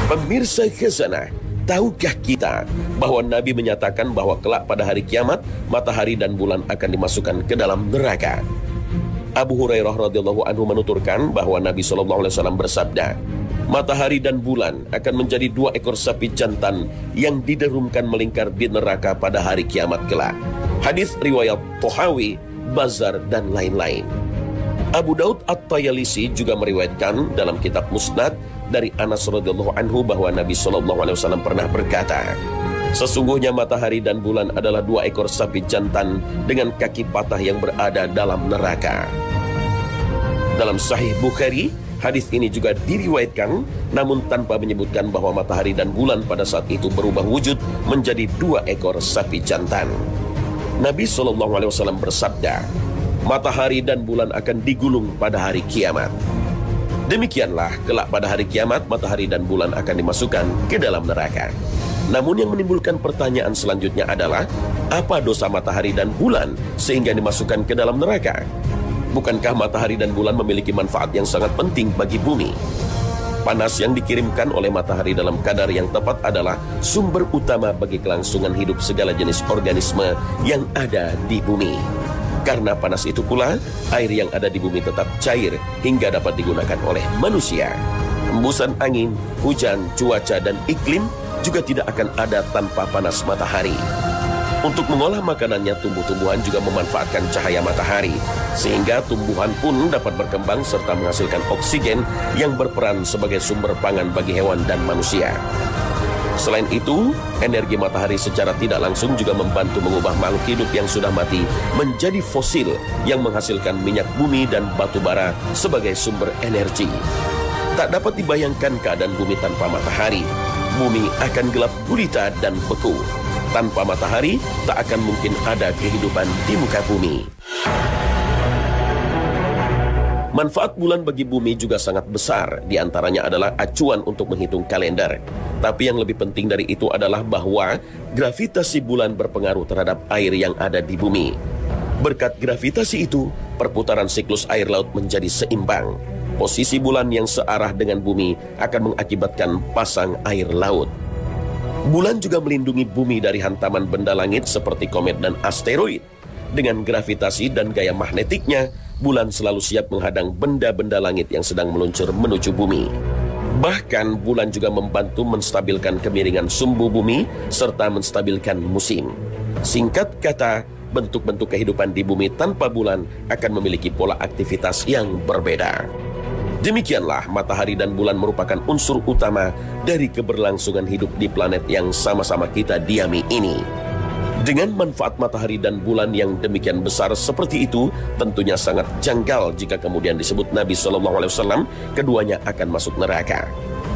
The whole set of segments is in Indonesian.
Pemirsa Khazanah, tahukah kita bahwa Nabi menyatakan bahwa kelak pada hari kiamat, matahari dan bulan akan dimasukkan ke dalam neraka? Abu Hurairah radhiyallahu anhu menuturkan bahwa Nabi SAW bersabda, matahari dan bulan akan menjadi 2 ekor sapi jantan yang diderumkan melingkar di neraka pada hari kiamat kelak. Hadis riwayat Tohawi, Bazar, dan lain-lain. Abu Daud At-Tayalisi juga meriwayatkan dalam kitab Musnad dari Anas radhiyallahu anhu bahwa Nabi SAW pernah berkata, sesungguhnya matahari dan bulan adalah 2 ekor sapi jantan dengan kaki patah yang berada dalam neraka. Dalam Sahih Bukhari, hadis ini juga diriwayatkan, namun tanpa menyebutkan bahwa matahari dan bulan pada saat itu berubah wujud menjadi 2 ekor sapi jantan. Nabi SAW bersabda, matahari dan bulan akan digulung pada hari kiamat. Demikianlah kelak pada hari kiamat, matahari dan bulan akan dimasukkan ke dalam neraka. Namun yang menimbulkan pertanyaan selanjutnya adalah, apa dosa matahari dan bulan sehingga dimasukkan ke dalam neraka? Bukankah matahari dan bulan memiliki manfaat yang sangat penting bagi bumi? Panas yang dikirimkan oleh matahari dalam kadar yang tepat adalah sumber utama bagi kelangsungan hidup segala jenis organisme yang ada di bumi. Karena panas itu pula, air yang ada di bumi tetap cair hingga dapat digunakan oleh manusia. Hembusan angin, hujan, cuaca, dan iklim juga tidak akan ada tanpa panas matahari. Untuk mengolah makanannya, tumbuh-tumbuhan juga memanfaatkan cahaya matahari, sehingga tumbuhan pun dapat berkembang serta menghasilkan oksigen yang berperan sebagai sumber pangan bagi hewan dan manusia. Selain itu, energi matahari secara tidak langsung juga membantu mengubah makhluk hidup yang sudah mati menjadi fosil yang menghasilkan minyak bumi dan batu bara sebagai sumber energi. Tak dapat dibayangkan keadaan bumi tanpa matahari. Bumi akan gelap gulita dan beku. Tanpa matahari, tak akan mungkin ada kehidupan di muka bumi. Manfaat bulan bagi bumi juga sangat besar, di antaranya adalah acuan untuk menghitung kalender. Tapi yang lebih penting dari itu adalah bahwa gravitasi bulan berpengaruh terhadap air yang ada di bumi. Berkat gravitasi itu, perputaran siklus air laut menjadi seimbang. Posisi bulan yang searah dengan bumi akan mengakibatkan pasang air laut. Bulan juga melindungi bumi dari hantaman benda langit seperti komet dan asteroid. Dengan gravitasi dan gaya magnetiknya, bulan selalu siap menghadang benda-benda langit yang sedang meluncur menuju bumi. Bahkan bulan juga membantu menstabilkan kemiringan sumbu bumi serta menstabilkan musim. Singkat kata, bentuk-bentuk kehidupan di bumi tanpa bulan akan memiliki pola aktivitas yang berbeda. Demikianlah matahari dan bulan merupakan unsur utama dari keberlangsungan hidup di planet yang sama-sama kita diami ini. Dengan manfaat matahari dan bulan yang demikian besar seperti itu, tentunya sangat janggal jika kemudian disebut Nabi SAW keduanya akan masuk neraka.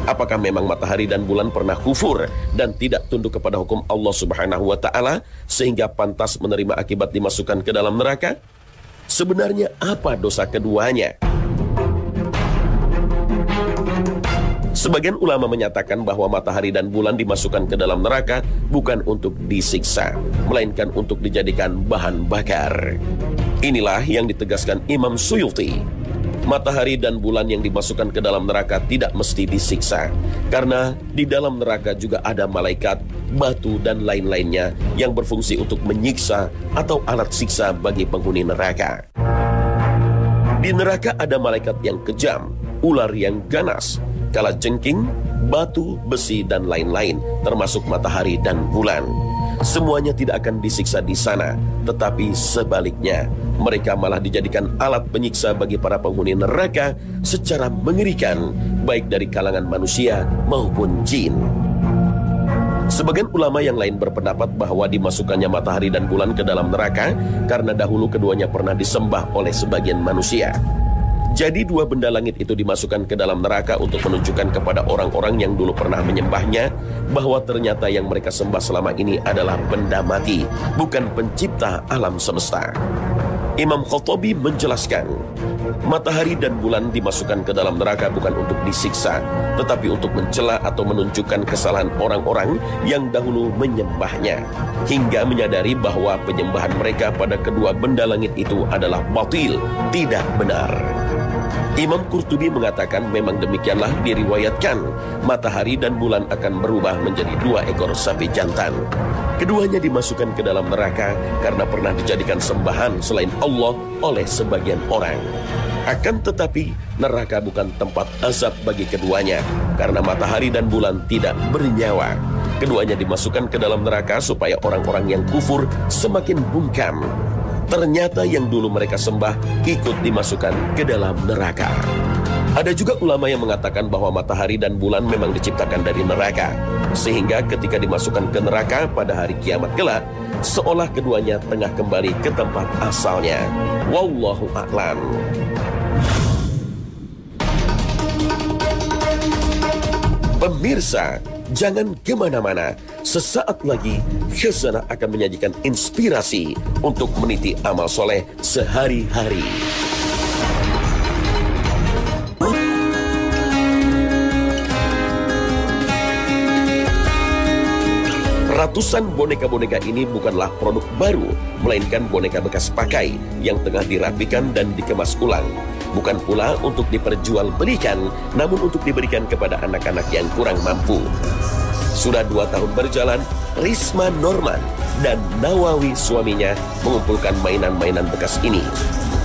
Apakah memang matahari dan bulan pernah kufur dan tidak tunduk kepada hukum Allah Subhanahu wa Ta'ala sehingga pantas menerima akibat dimasukkan ke dalam neraka? Sebenarnya apa dosa keduanya? Sebagian ulama menyatakan bahwa matahari dan bulan dimasukkan ke dalam neraka bukan untuk disiksa, melainkan untuk dijadikan bahan bakar. Inilah yang ditegaskan Imam Suyuti. Matahari dan bulan yang dimasukkan ke dalam neraka tidak mesti disiksa, karena di dalam neraka juga ada malaikat, batu, dan lain-lainnya yang berfungsi untuk menyiksa atau alat siksa bagi penghuni neraka. Di neraka ada malaikat yang kejam, ular yang ganas, kalajengking, batu, besi, dan lain-lain, termasuk matahari dan bulan. Semuanya tidak akan disiksa di sana, tetapi sebaliknya, mereka malah dijadikan alat penyiksa bagi para penghuni neraka secara mengerikan, baik dari kalangan manusia maupun jin. Sebagian ulama yang lain berpendapat bahwa dimasukkannya matahari dan bulan ke dalam neraka karena dahulu keduanya pernah disembah oleh sebagian manusia. Jadi 2 benda langit itu dimasukkan ke dalam neraka untuk menunjukkan kepada orang-orang yang dulu pernah menyembahnya bahwa ternyata yang mereka sembah selama ini adalah benda mati, bukan pencipta alam semesta. Imam Khattabi menjelaskan, matahari dan bulan dimasukkan ke dalam neraka bukan untuk disiksa, tetapi untuk mencela atau menunjukkan kesalahan orang-orang yang dahulu menyembahnya, hingga menyadari bahwa penyembahan mereka pada kedua benda langit itu adalah batil, tidak benar. Imam Qurtubi mengatakan memang demikianlah diriwayatkan, matahari dan bulan akan berubah menjadi 2 ekor sapi jantan. Keduanya dimasukkan ke dalam neraka karena pernah dijadikan sembahan selain Allah oleh sebagian orang. Akan tetapi, neraka bukan tempat azab bagi keduanya, karena matahari dan bulan tidak bernyawa. Keduanya dimasukkan ke dalam neraka supaya orang-orang yang kufur semakin bungkam. Ternyata yang dulu mereka sembah ikut dimasukkan ke dalam neraka. Ada juga ulama yang mengatakan bahwa matahari dan bulan memang diciptakan dari neraka, sehingga ketika dimasukkan ke neraka pada hari kiamat kelak, seolah keduanya tengah kembali ke tempat asalnya. Wallahu a'lam. Pemirsa, jangan kemana-mana. Sesaat lagi, Khazanah akan menyajikan inspirasi untuk meniti amal soleh sehari-hari. Ratusan boneka-boneka ini bukanlah produk baru, melainkan boneka bekas pakai yang tengah dirapikan dan dikemas ulang. Bukan pula untuk diperjualbelikan, namun untuk diberikan kepada anak-anak yang kurang mampu. Sudah 2 tahun berjalan, Risma Norman dan Nawawi suaminya mengumpulkan mainan-mainan bekas ini.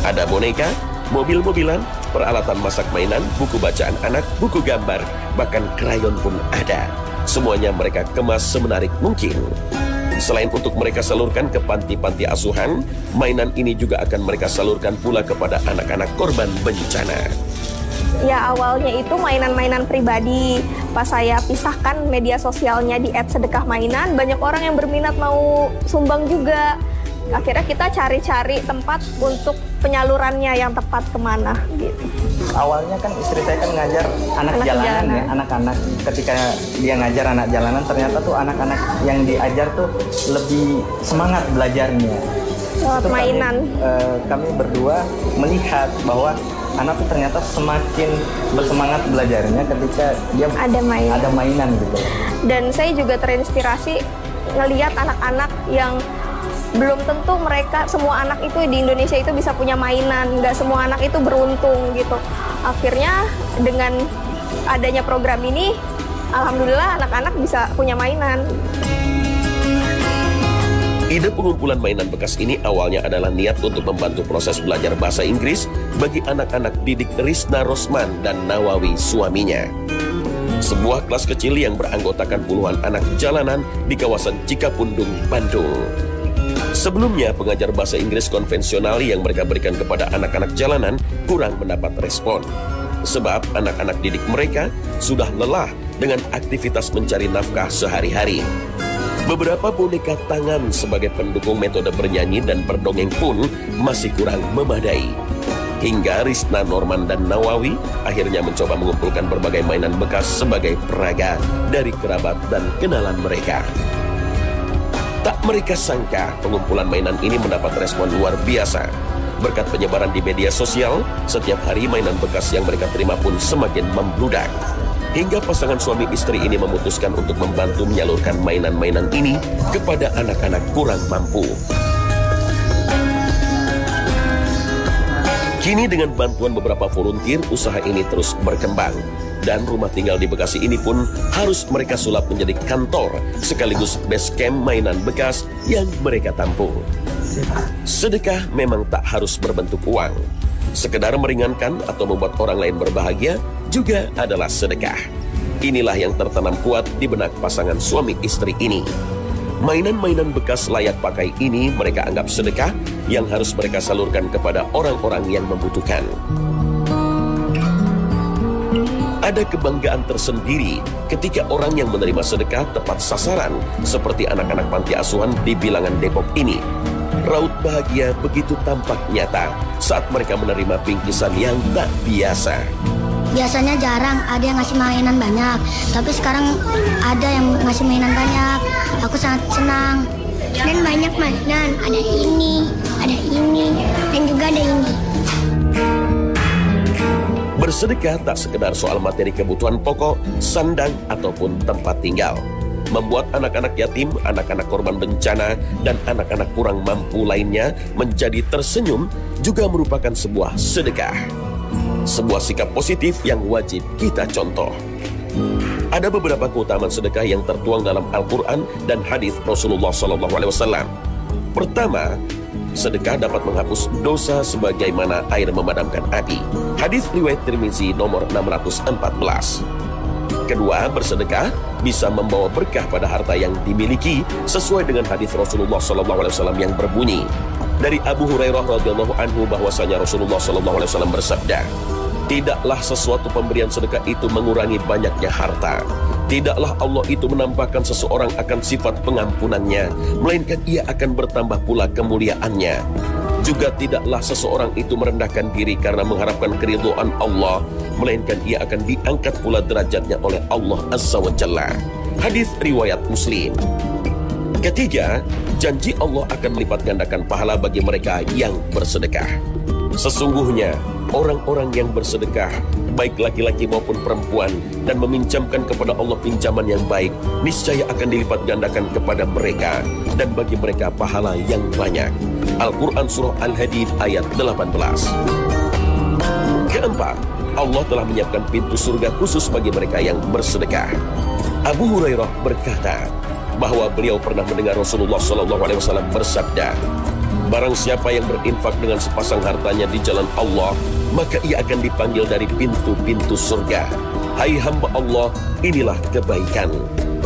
Ada boneka, mobil-mobilan, peralatan masak mainan, buku bacaan anak, buku gambar, bahkan krayon pun ada. Semuanya mereka kemas semenarik mungkin. Selain untuk mereka salurkan ke panti-panti asuhan, mainan ini juga akan mereka salurkan pula kepada anak-anak korban bencana. Ya, awalnya itu mainan-mainan pribadi. Pas saya pisahkan media sosialnya di @sedekahmainan, banyak orang yang berminat mau sumbang juga. Akhirnya kita cari-cari tempat untuk penyalurannya yang tepat kemana gitu. Awalnya kan istri saya kan ngajar anak jalanan ya, anak-anak. Ketika dia ngajar anak jalanan, ternyata tuh anak-anak yang diajar tuh lebih semangat belajarnya. Lewat mainan. Kami berdua melihat bahwa anak tuh ternyata semakin bersemangat belajarnya ketika dia ada mainan gitu. Dan saya juga terinspirasi ngelihat anak-anak yang belum tentu mereka, semua anak itu di Indonesia itu bisa punya mainan, nggak semua anak itu beruntung gitu. Akhirnya dengan adanya program ini, alhamdulillah anak-anak bisa punya mainan. Ide pengumpulan mainan bekas ini awalnya adalah niat untuk membantu proses belajar bahasa Inggris bagi anak-anak didik Risna Rosman dan Nawawi suaminya. Sebuah kelas kecil yang beranggotakan puluhan anak jalanan di kawasan Cikapundung, Bandung. Sebelumnya, pengajar bahasa Inggris konvensional yang mereka berikan kepada anak-anak jalanan kurang mendapat respon. Sebab anak-anak didik mereka sudah lelah dengan aktivitas mencari nafkah sehari-hari. Beberapa boneka tangan sebagai pendukung metode bernyanyi dan berdongeng pun masih kurang memadai. Hingga Risna Norman dan Nawawi akhirnya mencoba mengumpulkan berbagai mainan bekas sebagai peraga dari kerabat dan kenalan mereka. Tak mereka sangka pengumpulan mainan ini mendapat respon luar biasa. Berkat penyebaran di media sosial, setiap hari mainan bekas yang mereka terima pun semakin membludak. Hingga pasangan suami istri ini memutuskan untuk membantu menyalurkan mainan-mainan ini kepada anak-anak kurang mampu. Kini dengan bantuan beberapa volunteer, usaha ini terus berkembang. Dan rumah tinggal di Bekasi ini pun harus mereka sulap menjadi kantor sekaligus base camp mainan bekas yang mereka tampung. Sedekah memang tak harus berbentuk uang. Sekedar meringankan atau membuat orang lain berbahagia juga adalah sedekah. Inilah yang tertanam kuat di benak pasangan suami istri ini. Mainan-mainan bekas layak pakai ini mereka anggap sedekah yang harus mereka salurkan kepada orang-orang yang membutuhkan. Ada kebanggaan tersendiri ketika orang yang menerima sedekah tepat sasaran seperti anak-anak panti asuhan di Bilangan Depok ini. Raut bahagia begitu tampak nyata saat mereka menerima bingkisan yang tak biasa. Biasanya jarang ada yang ngasih mainan banyak, tapi sekarang ada yang ngasih mainan banyak. Aku sangat senang. Dan banyak mainan, ada ini, dan juga ada ini. Bersedekah tak sekedar soal materi kebutuhan pokok, sandang, ataupun tempat tinggal. Membuat anak-anak yatim, anak-anak korban bencana, dan anak-anak kurang mampu lainnya menjadi tersenyum juga merupakan sebuah sedekah. sebuah sikap positif yang wajib kita contoh. Ada beberapa keutamaan sedekah yang tertuang dalam Al-Quran dan hadis Rasulullah SAW. Pertama, sedekah dapat menghapus dosa sebagaimana air memadamkan api. Hadis riwayat Tirmizi nomor 614. Kedua, bersedekah bisa membawa berkah pada harta yang dimiliki sesuai dengan hadis Rasulullah SAW yang berbunyi dari Abu Hurairah radhiyallahu anhu bahwasanya Rasulullah SAW bersabda, "Tidaklah sesuatu pemberian sedekah itu mengurangi banyaknya harta. Tidaklah Allah itu menampakkan seseorang akan sifat pengampunannya, melainkan ia akan bertambah pula kemuliaannya. Juga tidaklah seseorang itu merendahkan diri karena mengharapkan keridhaan Allah, melainkan ia akan diangkat pula derajatnya oleh Allah Azza wa Jalla." Hadis riwayat Muslim. Ketiga, janji Allah akan melipat gandakan pahala bagi mereka yang bersedekah. Sesungguhnya orang-orang yang bersedekah, baik laki-laki maupun perempuan, dan meminjamkan kepada Allah pinjaman yang baik, niscaya akan dilipat gandakan kepada mereka, dan bagi mereka pahala yang banyak. Al-Quran Surah Al-Hadid ayat 18. Keempat, Allah telah menyiapkan pintu surga khusus bagi mereka yang bersedekah. Abu Hurairah berkata bahwa beliau pernah mendengar Rasulullah SAW bersabda, "Barang siapa yang berinfak dengan sepasang hartanya di jalan Allah, maka ia akan dipanggil dari pintu-pintu surga. Hai hamba Allah, inilah kebaikan.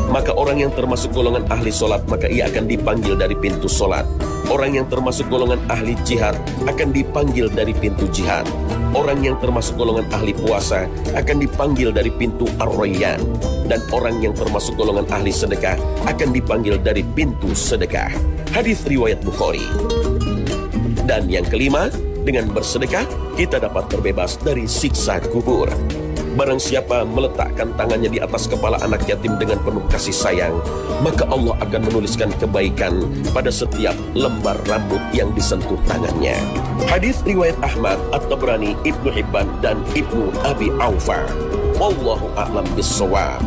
Maka orang yang termasuk golongan ahli solat, maka ia akan dipanggil dari pintu solat. Orang yang termasuk golongan ahli jihad akan dipanggil dari pintu jihad. Orang yang termasuk golongan ahli puasa akan dipanggil dari pintu Ar-Rayyan. Dan orang yang termasuk golongan ahli sedekah akan dipanggil dari pintu sedekah." Hadis riwayat Bukhari. Dan yang kelima, dengan bersedekah kita dapat terbebas dari siksa kubur. Barang siapa meletakkan tangannya di atas kepala anak yatim dengan penuh kasih sayang, maka Allah akan menuliskan kebaikan pada setiap lembar rambut yang disentuh tangannya. Hadis riwayat Ahmad, At-Tabrani, Ibnu Hibban, dan Ibnu Abi Aufa. Wallahu a'lam bissawab.